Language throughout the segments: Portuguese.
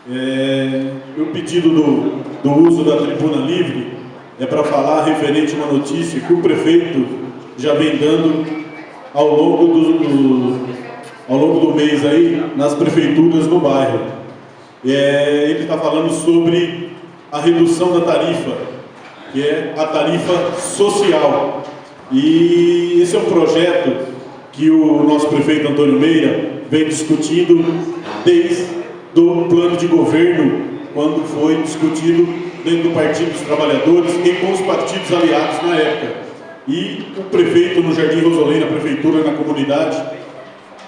O pedido do uso da tribuna livre é para falar referente a uma notícia que o prefeito já vem dando ao longo do mês aí nas prefeituras no bairro. Ele está falando sobre a redução da tarifa, que é a tarifa social. E esse é um projeto que o nosso prefeito Antônio Meira vem discutindo desde do plano de governo, quando foi discutido dentro do Partido dos Trabalhadores e com os partidos aliados na época. E o prefeito no Jardim Rosolém, na prefeitura, na comunidade,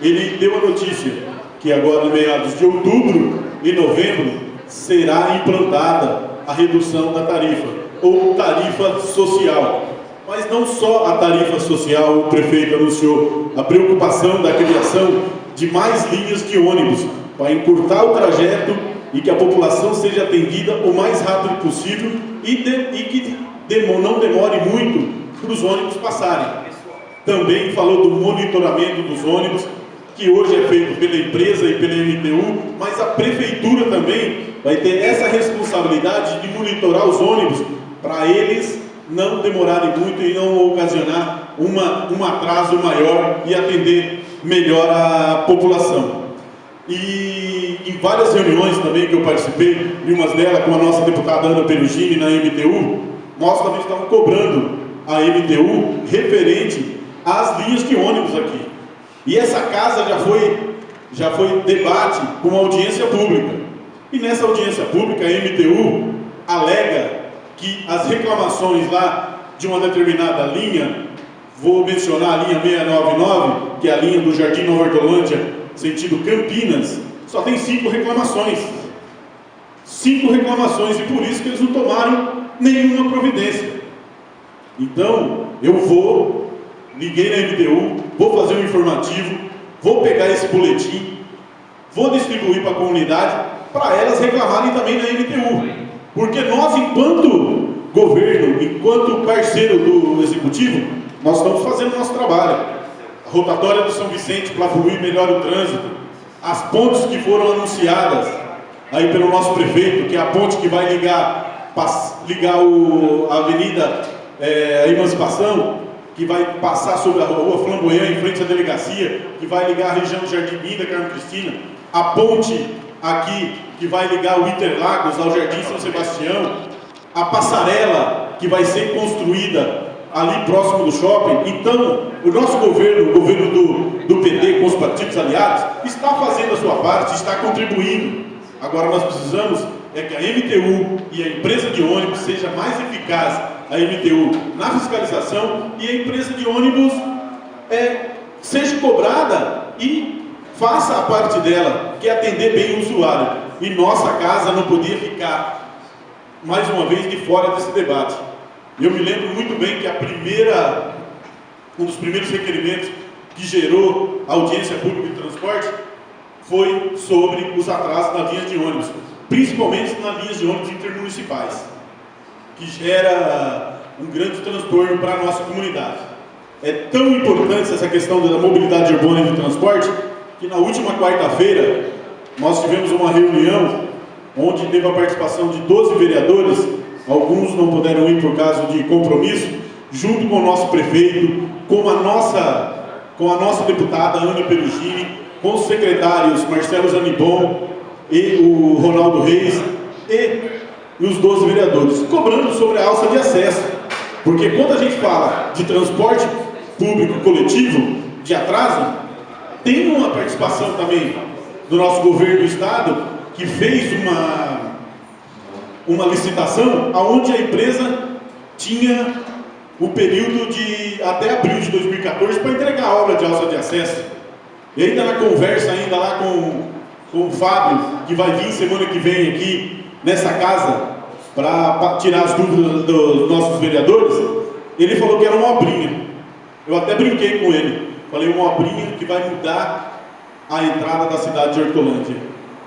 ele deu a notícia que agora, em meados de outubro e novembro, será implantada a redução da tarifa, ou tarifa social. Mas não só a tarifa social, o prefeito anunciou a preocupação da criação de mais linhas de ônibus, para encurtar o trajeto e que a população seja atendida o mais rápido possível e que não demore muito para os ônibus passarem. Também falou do monitoramento dos ônibus, que hoje é feito pela empresa e pela MTU, mas a prefeitura também vai ter essa responsabilidade de monitorar os ônibus para eles não demorarem muito e não ocasionar um atraso maior e atender melhor a população. E em várias reuniões também que eu participei, em umas delas com a nossa deputada Ana Perugini na MTU, nós também estamos cobrando a MTU referente às linhas de ônibus aqui. E essa casa já foi debate com uma audiência pública. E nessa audiência pública a MTU alega que as reclamações lá de uma determinada linha, vou mencionar a linha 699, que é a linha do Jardim Nova Hortolândia, sentido Campinas, só tem 5 reclamações. 5 reclamações, e por isso que eles não tomaram nenhuma providência. Então, liguei na MTU, vou fazer um informativo, vou pegar esse boletim, vou distribuir para a comunidade, para elas reclamarem também na MTU. Porque nós, enquanto governo, enquanto parceiro do Executivo, nós estamos fazendo o nosso trabalho. A rotatória do São Vicente para fluir melhor o trânsito, as pontes que foram anunciadas aí pelo nosso prefeito, que é a ponte que vai ligar a Avenida Emancipação, que vai passar sobre a Rua Flamboyant em frente à delegacia, que vai ligar a região do Jardim Minda, Carmo Cristina, a ponte aqui que vai ligar o Interlagos ao Jardim São Sebastião, a passarela que vai ser construída ali próximo do shopping. Então, o nosso governo, o governo do PT com os partidos aliados, está fazendo a sua parte, está contribuindo. Agora nós precisamos que a MTU e a empresa de ônibus seja mais eficaz, a MTU na fiscalização, e a empresa de ônibus seja cobrada e faça a parte dela, que é atender bem o usuário. E nossa casa não podia ficar, mais uma vez, de fora desse debate. Eu me lembro muito bem que um dos primeiros requerimentos que gerou a audiência pública de transporte foi sobre os atrasos nas linhas de ônibus, principalmente nas linhas de ônibus intermunicipais, que gera um grande transtorno para a nossa comunidade. É tão importante essa questão da mobilidade urbana e do transporte, que na última quarta-feira nós tivemos uma reunião onde teve a participação de 12 vereadores, alguns não puderam ir por causa de compromisso, junto com o nosso prefeito, com a nossa deputada Ana Perugini, com os secretários Marcelo Zanibon e o Ronaldo Reis e os 12 vereadores, cobrando sobre a alça de acesso. Porque quando a gente fala de transporte público coletivo, de atraso, tem uma participação também do nosso governo do estado, que fez uma licitação onde a empresa tinha o período de até abril de 2014 para entregar a obra de alça de acesso. E ainda na conversa ainda lá com o Fábio, que vai vir semana que vem aqui nessa casa para tirar as dúvidas dos nossos vereadores, ele falou que era uma obrinha. Eu até brinquei com ele, falei uma obrinha que vai mudar a entrada da cidade de Hortolândia.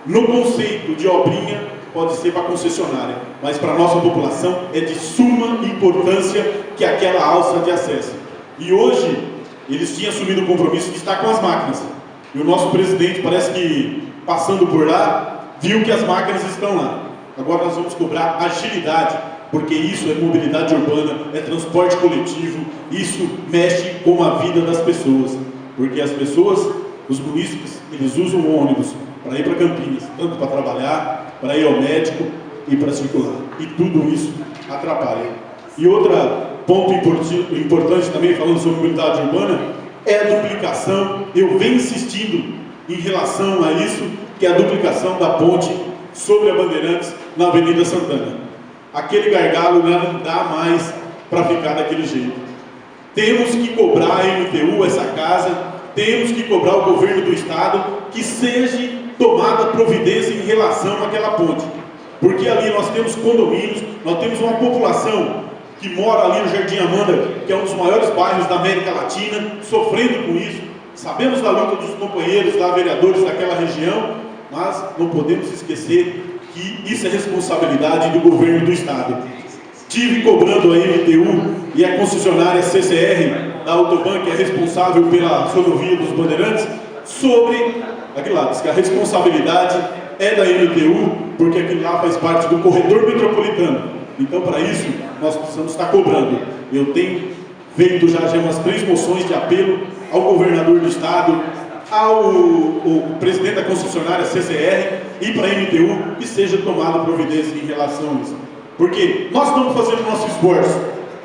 No conceito de obrinha, pode ser para concessionária, mas para a nossa população é de suma importância que aquela alça de acesso. E hoje, eles tinham assumido o compromisso de estar com as máquinas. E o nosso presidente, parece que passando por lá, viu que as máquinas estão lá. Agora nós vamos cobrar agilidade, porque isso é mobilidade urbana, é transporte coletivo, isso mexe com a vida das pessoas. Porque as pessoas, os munícipes, eles usam o ônibus para ir para Campinas, tanto para trabalhar, para ir ao médico e para circular. E tudo isso atrapalha. E outro ponto importante também, falando sobre mobilidade urbana, é a duplicação. Eu venho insistindo em relação a isso, que é a duplicação da ponte sobre a Bandeirantes na Avenida Santana. Aquele gargalo não dá mais para ficar daquele jeito. Temos que cobrar a MTU, essa casa, temos que cobrar o governo do estado que seja tomada providência em relação àquela ponte. Porque ali nós temos condomínios, nós temos uma população que mora ali no Jardim Amanda, que é um dos maiores bairros da América Latina, sofrendo com isso. Sabemos da luta dos companheiros, da vereadores daquela região, mas não podemos esquecer que isso é responsabilidade do governo do estado. Tive cobrando a MTU e a concessionária CCR da Autoban, que é responsável pela rodovia dos Bandeirantes, sobre aquilo lá, diz que a responsabilidade é da MTU, porque aquilo lá faz parte do corredor metropolitano. Então, para isso, nós precisamos estar cobrando. Eu tenho feito já umas 3 moções de apelo ao governador do estado, ao presidente da concessionária CCR e para a MTU, que seja tomada providência em relação a isso. Porque nós estamos fazendo o nosso esforço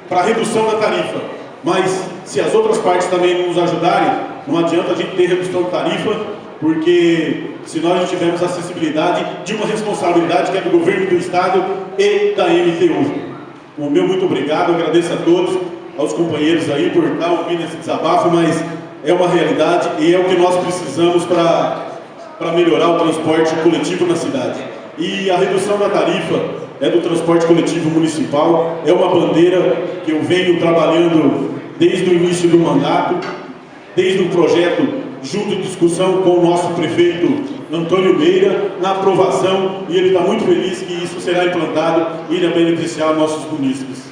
para a redução da tarifa, mas se as outras partes também não nos ajudarem, não adianta a gente ter redução de tarifa, porque se nós não tivermos acessibilidade de uma responsabilidade que é do governo do estado e da MTU. O meu muito obrigado, agradeço a todos, aos companheiros aí por estar ouvindo esse desabafo, mas é uma realidade e é o que nós precisamos para melhorar o transporte coletivo na cidade. E a redução da tarifa é do transporte coletivo municipal, é uma bandeira que eu venho trabalhando desde o início do mandato, desde o projeto, junto em discussão com o nosso prefeito Antônio Meira, na aprovação, e ele está muito feliz que isso será implantado e irá beneficiar nossos munícipes.